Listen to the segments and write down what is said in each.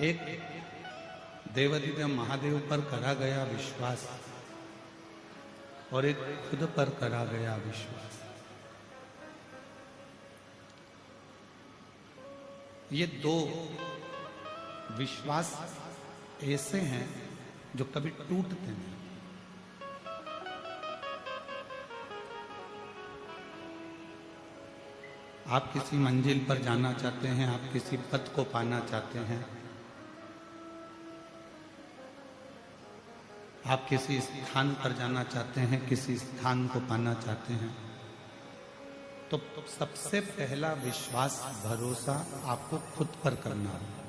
एक देवाधिदेव महादेव पर करा गया विश्वास और एक खुद पर करा गया विश्वास, ये दो विश्वास ऐसे हैं जो कभी टूटते नहीं। आप किसी मंजिल पर जाना चाहते हैं, आप किसी पद को पाना चाहते हैं, आप किसी स्थान पर जाना चाहते हैं, किसी स्थान को पाना चाहते हैं, तो सबसे पहला विश्वास भरोसा आपको खुद पर करना होगा।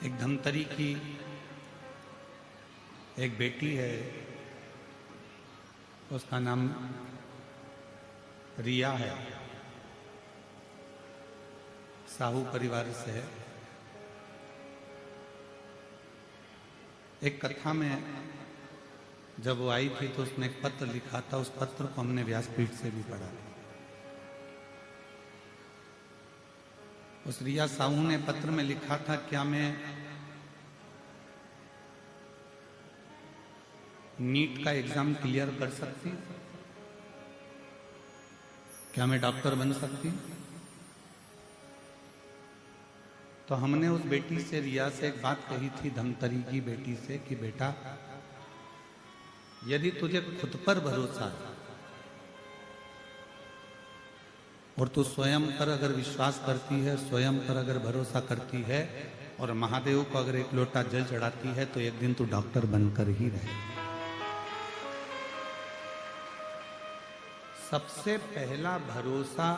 एक धमतरी की एक बेटी है, उसका नाम रिया है, साहू परिवार से है। एक कथा में जब वो आई थी तो उसने एक पत्र लिखा था, उस पत्र को हमने व्यासपीठ से भी पढ़ा। उस रिया साहू ने पत्र में लिखा था, क्या मैं नीट का एग्जाम क्लियर कर सकती, क्या मैं डॉक्टर बन सकती? तो हमने उस बेटी से, रिया से एक बात कही थी, धमतरी की बेटी से, कि बेटा यदि तुझे खुद पर भरोसा है और तू स्वयं पर अगर विश्वास करती है, स्वयं पर अगर भरोसा करती है और महादेव को अगर एक लोटा जल चढ़ाती है, तो एक दिन तू डॉक्टर बनकर ही रहे। सबसे पहला भरोसा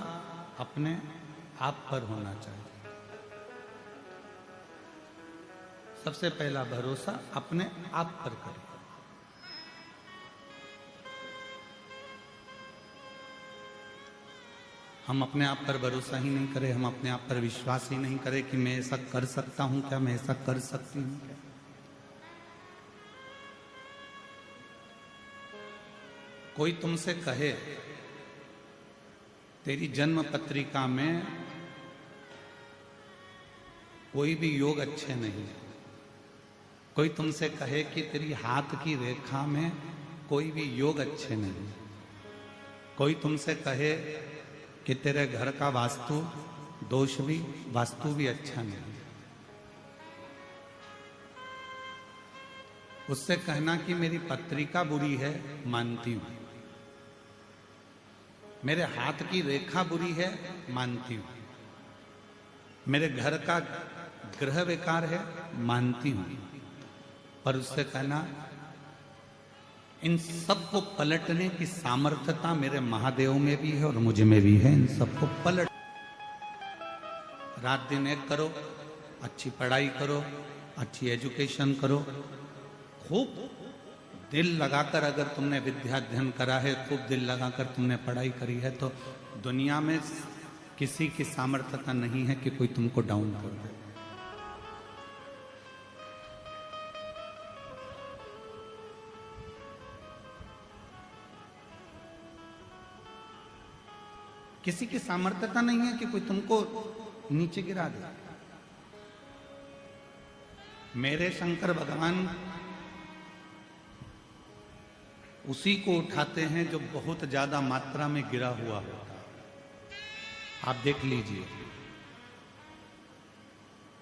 अपने आप पर होना चाहिए। सबसे पहला भरोसा अपने आप पर करें। हम अपने आप पर भरोसा ही नहीं करें, हम अपने आप पर विश्वास ही नहीं करें कि मैं ऐसा कर सकता हूं क्या, मैं ऐसा कर सकती हूं क्या। कोई तुमसे कहे तेरी जन्म पत्रिका में कोई भी योग अच्छे नहीं, कोई तुमसे कहे कि तेरी हाथ की रेखा में कोई भी योग अच्छे नहीं, कोई तुमसे कहे कि तेरे घर का वास्तु भी अच्छा नहीं, उससे कहना कि मेरी पत्रिका बुरी है, मानती हूं, मेरे हाथ की रेखा बुरी है, मानती हूं, मेरे घर का ग्रह विकार है, मानती हूं, पर उससे कहना इन सबको पलटने की सामर्थ्यता मेरे महादेव में भी है और मुझ में भी है। इन सबको पलट, रात दिन एक करो, अच्छी पढ़ाई करो, अच्छी एजुकेशन करो, खूब दिल लगाकर अगर तुमने विद्या अध्ययन करा है, खूब दिल लगाकर तुमने पढ़ाई करी है, तो दुनिया में किसी की सामर्थ्यता नहीं है कि कोई तुमको डाउन कर दे। किसी की सामर्थ्यता नहीं है कि कोई तुमको नीचे गिरा दे। मेरे शंकर भगवान उसी को उठाते हैं जो बहुत ज्यादा मात्रा में गिरा हुआ होता है। आप देख लीजिए,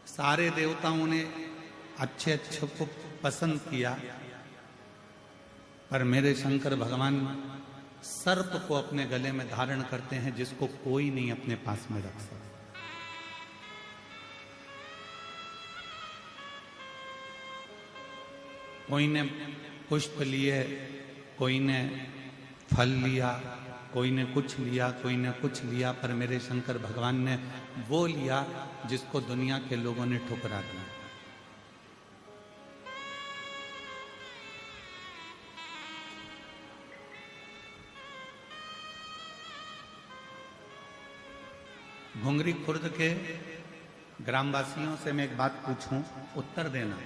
सारे देवताओं ने अच्छे अच्छे को पसंद किया, पर मेरे शंकर भगवान सर्प को अपने गले में धारण करते हैं, जिसको कोई नहीं अपने पास में रख सकता। कोई ने पुष्प लिए, कोई ने फल लिया, कोई ने कुछ लिया, कोई ने कुछ लिया, पर मेरे शंकर भगवान ने वो लिया जिसको दुनिया के लोगों ने ठुकरा दिया। घुंगरी खुर्द के ग्रामवासियों से मैं एक बात पूछूं, उत्तर देना।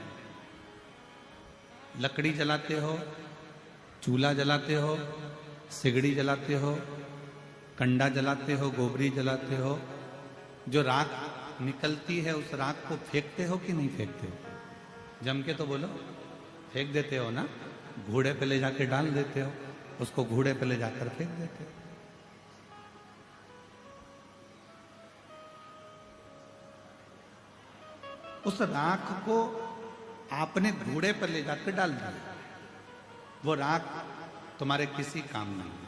लकड़ी जलाते हो, चूल्हा जलाते हो, सिगड़ी जलाते हो, कंडा जलाते हो, गोबरी जलाते हो, जो राख निकलती है उस राख को फेंकते हो कि नहीं फेंकते हो? जम के तो बोलो, फेंक देते हो ना? घोड़े पे ले जाके डाल देते हो, उसको घोड़े पे ले जाकर फेंक देते हो। उस राख को आपने घोड़े पर ले जाकर डाल दिया, वो राख तुम्हारे किसी काम नहीं है।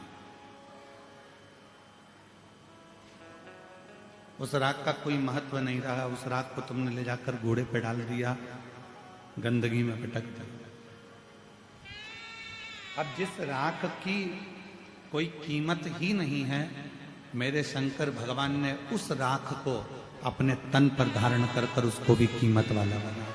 उस राख का कोई महत्व नहीं रहा, उस राख को तुमने ले जाकर घोड़े पे डाल दिया, गंदगी में पटक दिया। अब जिस राख की कोई कीमत ही नहीं है, मेरे शंकर भगवान ने उस राख को अपने तन पर धारण कर कर उसको भी कीमत वाला बना।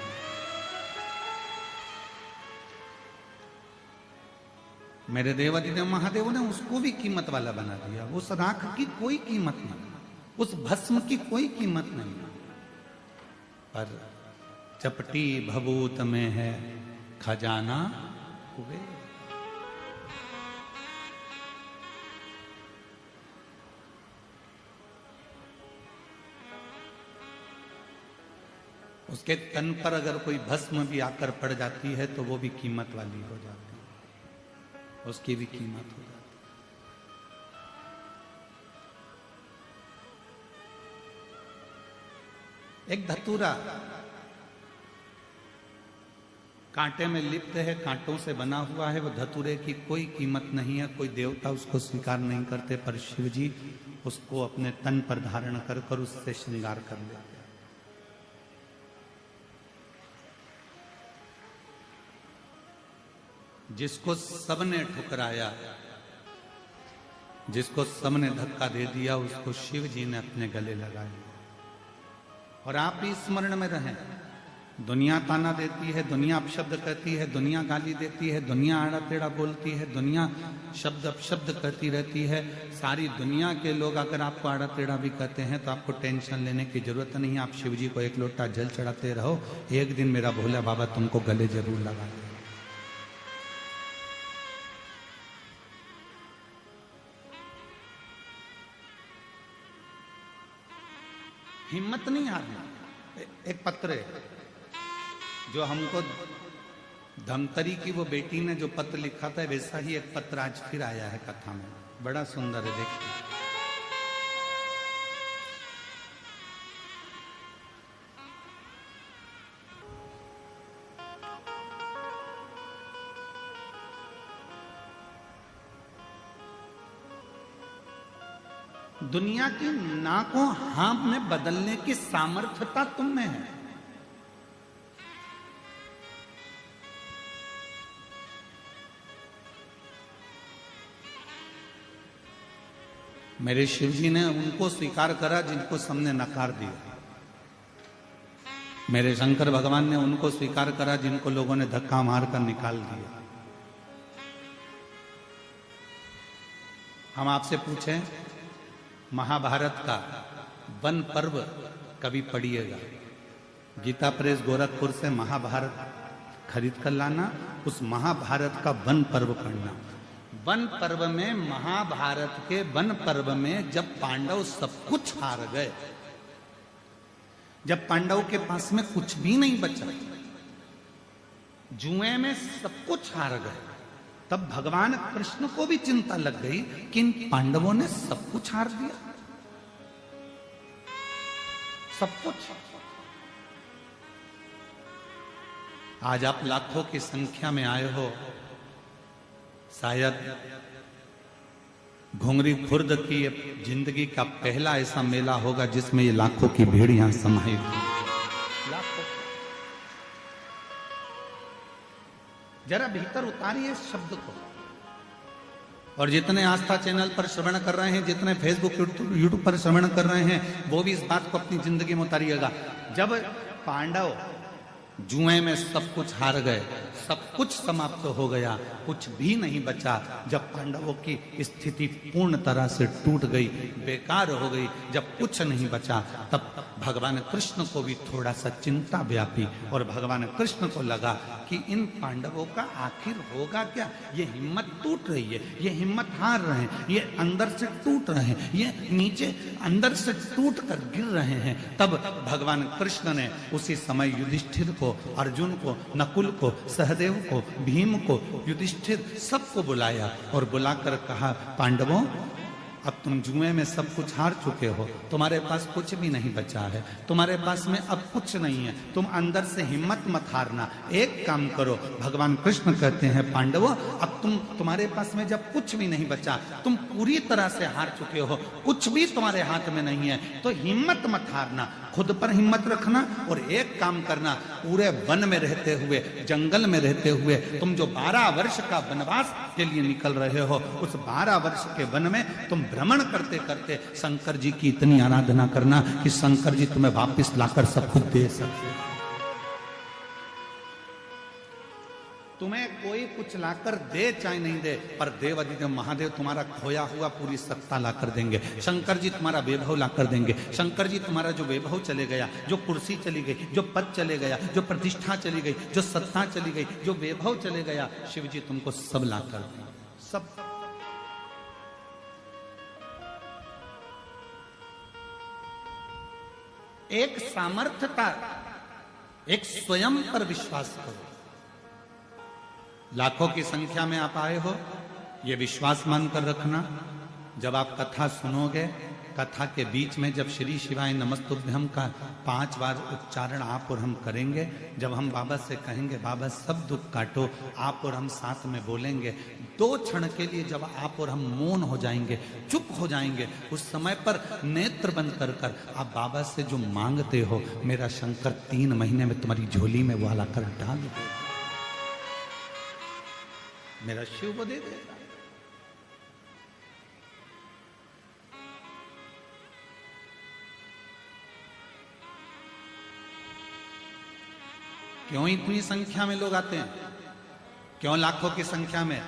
मेरे देवादिदेव महादेव ने उसको भी कीमत वाला बना दिया। उस राख की कोई कीमत नहीं, उस भस्म की कोई कीमत नहीं, पर चपटी भभूत में है खजाना कुबेर। उसके तन पर अगर कोई भस्म भी आकर पड़ जाती है तो वो भी कीमत वाली हो जाती है, उसकी भी कीमत हो जाती है। एक धतूरा कांटे में लिप्त है, कांटों से बना हुआ है, वो धतूरे की कोई कीमत नहीं है, कोई देवता उसको स्वीकार नहीं करते, पर शिव जी उसको अपने तन पर धारण कर कर उससे श्रृंगार कर लेते हैं। जिसको सबने ठुकराया, जिसको सबने धक्का दे दिया, उसको शिव जी ने अपने गले लगाया। और आप भी स्मरण में रहें, दुनिया ताना देती है, दुनिया अपशब्द कहती है, दुनिया गाली देती है, दुनिया आड़ा टेढ़ा बोलती है, दुनिया शब्द अपशब्द कहती रहती है। सारी दुनिया के लोग अगर आपको आड़ा टेढ़ा भी कहते हैं तो आपको टेंशन लेने की जरूरत नहीं है। आप शिव जी को एक लोटा जल चढ़ाते रहो, एक दिन मेरा भोला बाबा तुमको गले जरूर लगा दे। हिम्मत नहीं हारना। एक पत्र है जो हमको धमतरी की वो बेटी ने जो पत्र लिखा था, वैसा ही एक पत्र आज फिर आया है कथा में, बड़ा सुंदर है, देखिए। दुनिया की ना को हाँ में बदलने की सामर्थ्यता तुम में है। मेरे शिव जी ने उनको स्वीकार करा जिनको सबने नकार दिया। मेरे शंकर भगवान ने उनको स्वीकार करा जिनको लोगों ने धक्का मारकर निकाल दिया। हम आपसे पूछें, महाभारत का वन पर्व कभी पढ़िएगा। गीता प्रेस गोरखपुर से महाभारत खरीद कर लाना, उस महाभारत का वन पर्व पढ़ना। वन पर्व में, महाभारत के वन पर्व में जब पांडव सब कुछ हार गए, जब पांडव के पास में कुछ भी नहीं बचा, जुए में सब कुछ हार गए, तब भगवान कृष्ण को भी चिंता लग गई कि इन पांडवों ने सब कुछ हार दिया, सब कुछ। आज आप लाखों की संख्या में आए हो, शायद घुंगरी खुर्द की जिंदगी का पहला ऐसा मेला होगा जिसमें ये लाखों की भीड़ यहां समाई थी। लाखों। जरा भीतर उतारिए इस शब्द को। और जितने आस्था चैनल पर श्रवण कर रहे हैं, जितने फेसबुक यूट्यूब पर श्रवण कर रहे हैं, वो भी इस बात को अपनी जिंदगी में उतारिएगा। जब पांडव जुए में सब कुछ हार गए, सब कुछ समाप्त हो गया, कुछ भी नहीं बचा, जब पांडवों की स्थिति पूर्ण तरह से टूट गई, बेकार हो गई, जब कुछ नहीं बचा, तब भगवान कृष्ण को भी थोड़ा सा चिंता व्यापी और भगवान कृष्ण को लगा कि इन पांडवों का आखिर होगा क्या। ये हिम्मत टूट रही है, ये हिम्मत हार रहे हैं, ये अंदर से टूट रहे हैं, ये नीचे अंदर से टूट कर गिर रहे हैं। तब भगवान कृष्ण ने उसी समय युधिष्ठिर को, अर्जुन को, नकुल को, सहदेव को, भीम को, युधिष्ठिर सबको बुलाया और बुलाकर कहा, पांडवों अब तुम जुए में सब कुछ हार चुके हो, तुम्हारे पास कुछ भी नहीं बचा है, तुम्हारे पास में अब कुछ नहीं है, तुम अंदर से हिम्मत मत हारना। एक काम करो, भगवान कृष्ण कहते हैं पांडवों अब तुम्हारे पास में जब कुछ भी नहीं बचा, तुम पूरी तरह से हार चुके हो, कुछ भी तुम्हारे हाथ में नहीं है, तो हिम्मत मत हारना, खुद पर हिम्मत रखना और एक काम करना, पूरे वन में रहते हुए, जंगल में रहते हुए, तुम जो 12 वर्ष का वनवास के लिए निकल रहे हो, उस 12 वर्ष के वन में तुम भ्रमण करते करते शंकर जी की इतनी आराधना करना कि शंकर जी तुम्हें वापस लाकर सब कुछ दे सके। तुम्हें कोई कुछ लाकर दे चाहे नहीं दे, पर देव अधिदेव महादेव तुम्हारा खोया हुआ पूरी सत्ता लाकर देंगे। शंकर जी तुम्हारा वैभव लाकर देंगे। शंकर जी तुम्हारा जो वैभव चले गया, जो कुर्सी चली गई, जो पद चले गया, जो प्रतिष्ठा चली गई, जो सत्ता चली गई, जो वैभव चले गया, शिव जी तुमको सब लाकर देंगे, सब। एक सामर्थ्यता, एक स्वयं पर विश्वास करो। लाखों की संख्या में आप आए हो, ये विश्वास मानकर रखना, जब आप कथा सुनोगे, कथा के बीच में जब श्री शिवाय नमस्तुभ्यम का 5 बार उच्चारण आप और हम करेंगे, जब हम बाबा से कहेंगे बाबा सब दुख काटो, आप और हम साथ में बोलेंगे, 2 क्षण के लिए जब आप और हम मौन हो जाएंगे, चुप हो जाएंगे, उस समय पर नेत्र बंद कर कर आप बाबा से जो मांगते हो, मेरा शंकर 3 महीने में तुम्हारी झोली में वो ला कर डाल दे, मेरा शिव वो दे देगा। क्यों इतनी संख्या में लोग आते हैं, क्यों लाखों की संख्या में?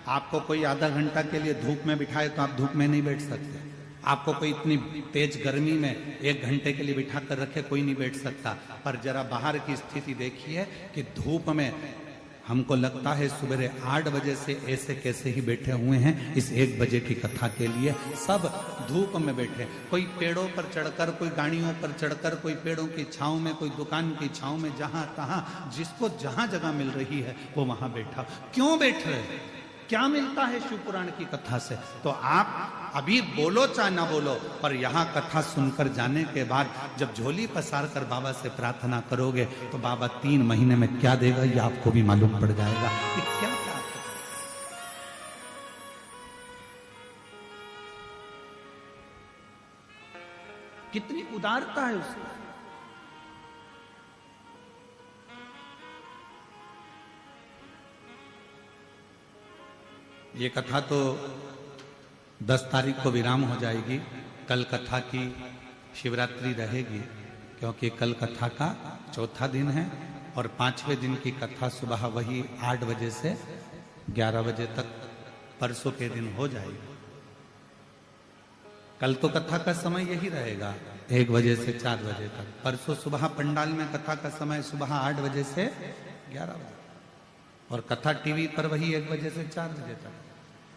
आपको कोई आधा घंटा के लिए धूप में बिठाए तो आप धूप में नहीं बैठ सकते। आपको कोई इतनी तेज गर्मी में 1 घंटे के लिए बिठा कर रखे, कोई नहीं बैठ सकता। पर जरा बाहर की स्थिति देखिए कि धूप में हमको लगता है सुबह 8 बजे से ऐसे कैसे ही बैठे हुए हैं इस 1 बजे की कथा के लिए, सब धूप में बैठे, कोई पेड़ों पर चढ़कर, कोई गाड़ियों पर चढ़कर, कोई पेड़ों की छांव में, कोई दुकान की छांव में, जहां तहां जिसको जहां जगह मिल रही है वो वहां बैठा। क्यों बैठ रहे हैं? क्या मिलता है शिव पुराण की कथा से? तो आप अभी बोलो चाहे ना बोलो, पर यहाँ कथा सुनकर जाने के बाद जब झोली पसार कर बाबा से प्रार्थना करोगे तो बाबा 3 महीने में क्या देगा ये आपको भी मालूम पड़ जाएगा कि क्या क्या। कितनी उदारता है उसकी। ये कथा तो 10 तारीख को विराम हो जाएगी, कल कथा की शिवरात्रि रहेगी, क्योंकि कल कथा का 4था दिन है और 5वें दिन की कथा सुबह वही 8 बजे से 11 बजे तक परसों के दिन हो जाएगी। कल तो कथा का समय यही रहेगा 1 बजे से 4 बजे तक, परसों सुबह पंडाल में कथा का समय सुबह 8 बजे से 11 बजे, और कथा टीवी पर वही 1 बजे से 4 बजे तक।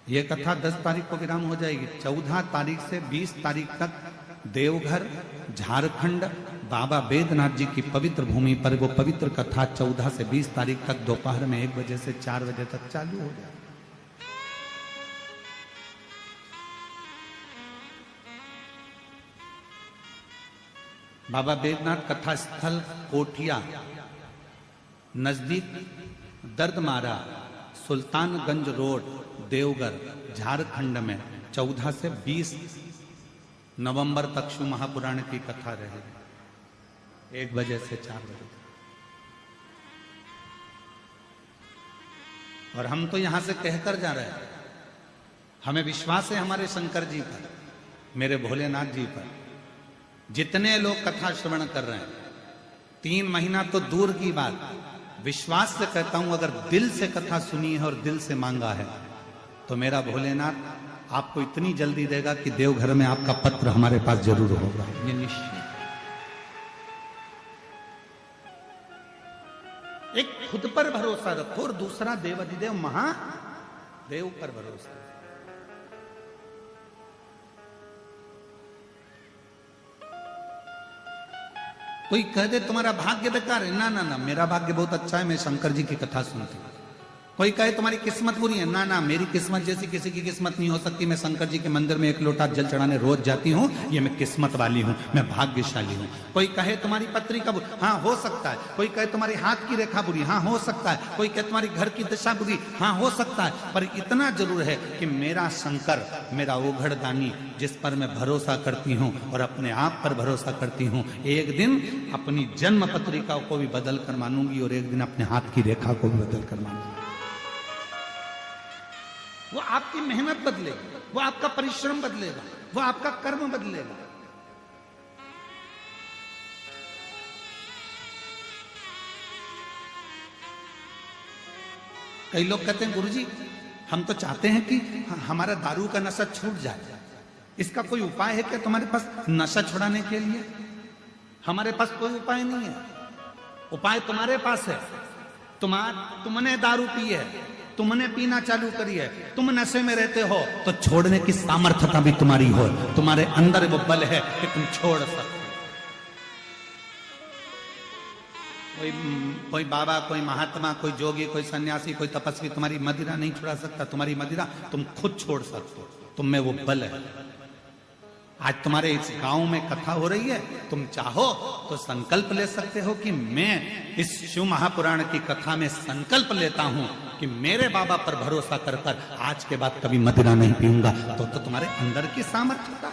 ये कथा 10 तारीख को विराम हो जाएगी। 14 तारीख से 20 तारीख तक देवघर झारखंड बाबा बैद्यनाथ जी की पवित्र भूमि पर वो पवित्र कथा 14 से 20 तारीख तक दोपहर में 1 बजे से 4 बजे तक चालू हो जाएगी। बाबा बैद्यनाथ कथा स्थल कोठिया नजदीक दर्दमारा सुल्तानगंज रोड देवघर झारखंड में 14 से 20 नवंबर तक शिव महापुराण की कथा रहेगी 1 बजे से 4 बजे। और हम तो यहां से कहकर जा रहे हैं, हमें विश्वास है हमारे शंकर जी पर, मेरे भोलेनाथ जी पर। जितने लोग कथा श्रवण कर रहे हैं, 3 महीना तो दूर की बात, विश्वास से कहता हूं अगर दिल से कथा सुनी है और दिल से मांगा है तो मेरा भोलेनाथ आपको इतनी जल्दी देगा कि देवघर में आपका पत्र हमारे पास जरूर होगा, ये निश्चित। एक खुद पर भरोसा रखो और दूसरा देवाधिदेव महादेव पर भरोसा। कोई कह दे तुम्हारा भाग्य बेकार है, ना ना ना, मेरा भाग्य बहुत अच्छा है, मैं शंकर जी की कथा सुनती हूँ। कोई कहे तुम्हारी किस्मत बुरी है, ना ना, मेरी किस्मत जैसी किसी की किस्मत नहीं हो सकती, मैं शंकर जी के मंदिर में 1 लोटा जल चढ़ाने रोज जाती हूँ, ये मैं किस्मत वाली हूँ, मैं भाग्यशाली हूँ। कोई कहे तुम्हारी पत्री का बुरी, हाँ हो सकता है। कोई कहे तुम्हारी हाथ की रेखा बुरी, हाँ हो सकता है। कोई कहे तुम्हारी घर की दशा बुरी, हाँ हो सकता है। पर इतना जरूर है कि मेरा शंकर, मेरा ओघड़दानी, जिस पर मैं भरोसा करती हूँ और अपने आप पर भरोसा करती हूँ, एक दिन अपनी जन्म पत्रिका को भी बदल कर मानूंगी और एक दिन अपने हाथ की रेखा को भी बदल कर मानूंगी। वो आपकी मेहनत बदलेगा, वो आपका परिश्रम बदलेगा, वो आपका कर्म बदलेगा। कई लोग कहते हैं गुरुजी हम तो चाहते हैं कि हमारा दारू का नशा छूट जाए, इसका कोई उपाय है क्या तुम्हारे पास नशा छुड़ाने के लिए? हमारे पास कोई उपाय नहीं है। उपाय तुम्हारे पास है। तुमने दारू पी है, तुमने पीना चालू करी है, तुम नशे में रहते हो, तो छोड़ने की सामर्थ्यता भी तुम्हारी हो, तुम्हारे अंदर वो बल है कि तुम छोड़ सकते। कोई बाबा, कोई महात्मा, कोई जोगी, कोई सन्यासी, कोई तपस्वी तुम्हारी मदिरा नहीं छुड़ा सकता। तुम्हारी मदिरा तुम खुद छोड़ सकते हो, तुम में वो बल है। आज तुम्हारे इस गांव में कथा हो रही है, तुम चाहो तो संकल्प ले सकते हो कि मैं इस शिव महापुराण की कथा में संकल्प लेता हूं कि मेरे बाबा पर भरोसा कर कर आज के बाद कभी मदिरा नहीं पीऊंगा। तो तुम्हारे अंदर की सामर्थ्यता।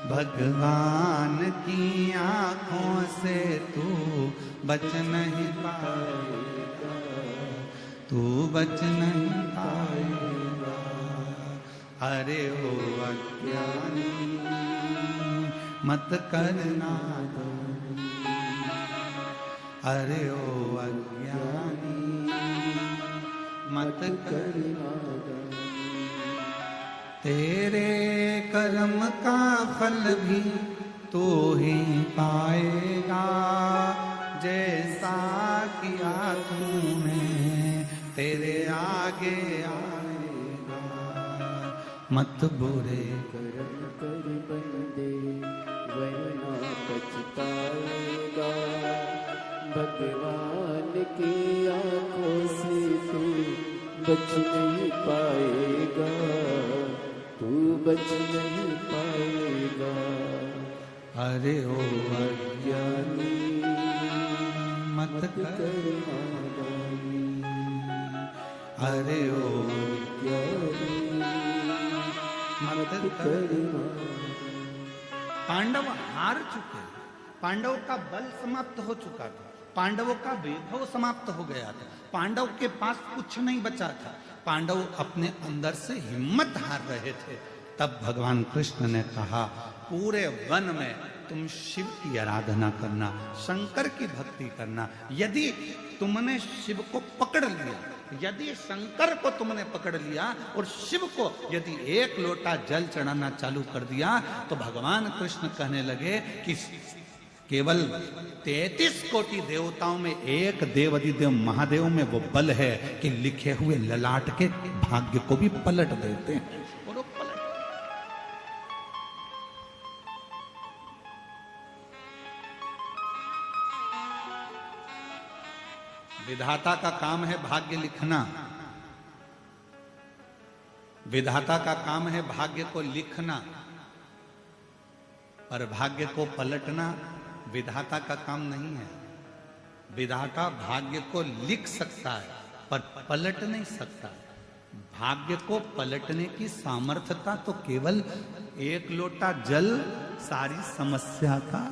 भगवान की आंखों से तू बच नहीं पाएगा, तू बच नहीं पाएगा। अरे ओ अज्ञानी मत करना, अरे ओ अज्ञानी मत करना। तेरे कर्म का फल भी तू ही पाएगा, जैसा किया तूने तेरे आगे आएगा। मत बुरे कर्म कर बंदे वरना पछताएगा। भगवान की आंखों से तू बच नहीं पाएगा, तू बच नहीं पाएगा। अरे ओ अज्ञानी मत करना, अरे ओ अज्ञानी मत करना। पांडव हार चुके, पांडव का बल समाप्त हो चुका था, पांडवों का वैभव समाप्त हो गया था, पांडव के पास कुछ नहीं बचा था, पांडव अपने अंदर से हिम्मत हार रहे थे। तब भगवान कृष्ण ने कहा पूरे वन में तुम शिव की आराधना करना, शंकर की भक्ति करना। यदि तुमने शिव को पकड़ लिया, यदि शंकर को तुमने पकड़ लिया और शिव को यदि 1 लोटा जल चढ़ाना चालू कर दिया, तो भगवान कृष्ण कहने लगे कि केवल 33 कोटि देवताओं में एक देवाधिदेव महादेव में वो बल है कि लिखे हुए ललाट के भाग्य को भी पलट देते हैं। और वो पलट, विधाता का काम है भाग्य लिखना, विधाता का काम है भाग्य को लिखना, पर भाग्य को पलटना विधाता का काम नहीं है। विधाता भाग्य को लिख सकता है पर पलट नहीं सकता। भाग्य को पलटने की सामर्थ्यता तो केवल 1 लोटा जल सारी समस्या का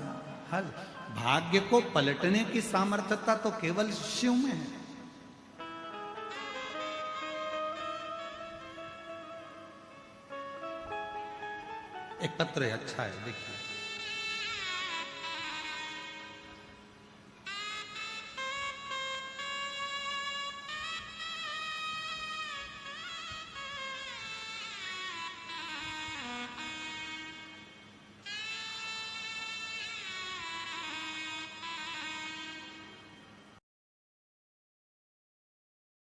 हल। भाग्य को पलटने की सामर्थ्यता तो केवल शिव में है। एक पत्र है, अच्छा है, देखिए।